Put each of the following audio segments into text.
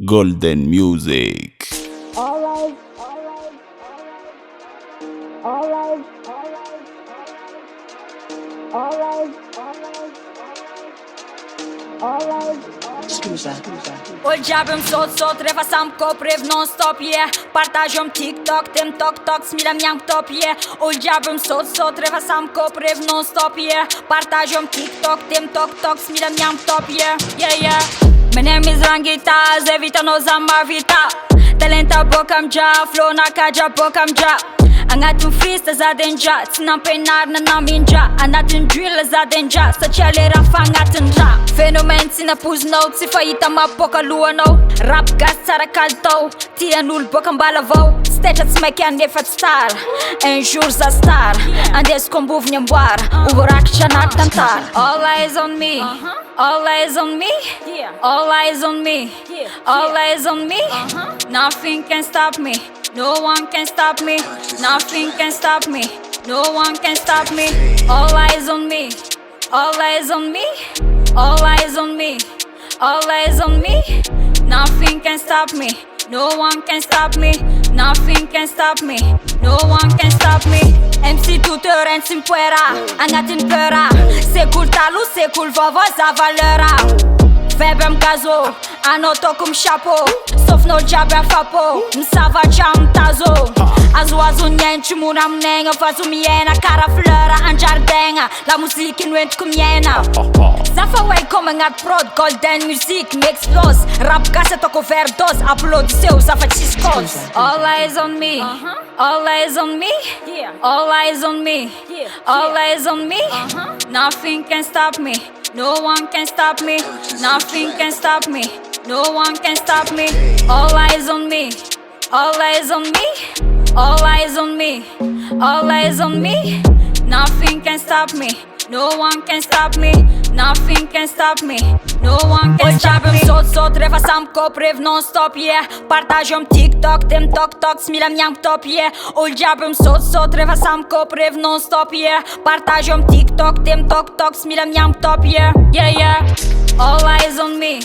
Golden Music. Alright, alright, Scusa. O gjabëm sot reva sa më kopriv non stop Partajom TikTok, tim tok s'milem jam këtop O gjabëm sot reva sa më kopriv non stop Partajom TikTok, tim tok s'milem jam këtop Me name is Rangita, ze vita no zamba vita Talenta bo kam gja, flow na ka gja bo kam gja Angatën frista zaden gja, s'nam penar në namin gja Anatën gjyllë zaden gja, sa qële rafa angatën gja Fenomen si në puz not, si fajita ma po kalua no Rap gas cara kalto, ti e null bo kam balavo Steqat s'me kja nefat star, e në zhur za star Ande s'kom buv një mbar, u vorak që nak të ntar All eyes on me, all eyes on me All eyes on me, all eyes on me Nothing can stop me, no one can stop me Nothing can stop me, no one can stop me All eyes on me, all eyes on me All eyes on me, all eyes on me Nothing can stop me, no one can stop me Nothing can stop me, no one can stop me MC tu të rënë si m'puera, anatin përa Se kul talu, se kul vovo za valëra Febe m'gazo, ano to kum shapo Sof no gjabe a fapo, m'sava qam tazo Azu njen që muna m'nenga Fazu m'jena, kara flëra an gjardena La muzikin went kum jena Zafa way come nga t'prod, golden music me explos Rap gase to overdose, aplodiseu, zafa qiskos All eyes on me, all eyes on me All eyes on me, all eyes on me Nothing can stop me, no one can stop me Nothing can stop me, no one can stop me All eyes on me, all eyes on me All eyes on me, all eyes on me Nothing can stop me, no one can stop me Nothing can stop me, no one can stop me Sot reva sa më kopriv non stop Partajom TikTok, tim tok s'milem jam këtop O gjabëm sot reva sa më kopriv non stop Partajom TikTok, tim tok s'milem jam këtop All eyes on me,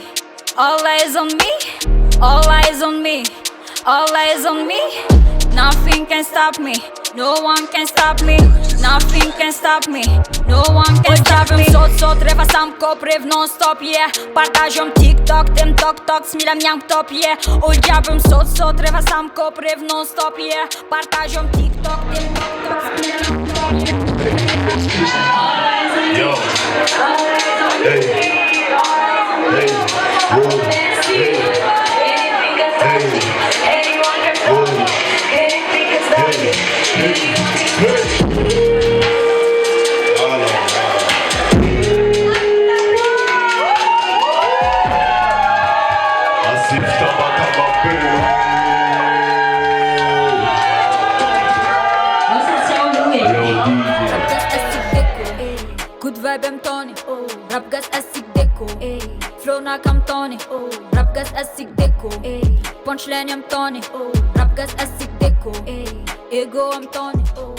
all eyes on me All eyes on me, all eyes on me Nothing can stop me, no one can stop me Nothing can stop me, no one can stop me Sot reva sa më kopriv non stop Partajom TikTok, tim tok s'milem jam këtop O gjabëm sot reva sa më kopriv non stop Partajom TikTok, tim tok s'milem jam këtop Yo. Hey. Hey. Whoa. Hey. Good vibe em toni, rap gas asik deko Flow na kam toni, rap gas asik deko Punchline em toni, rap gas asik deko Ego em toni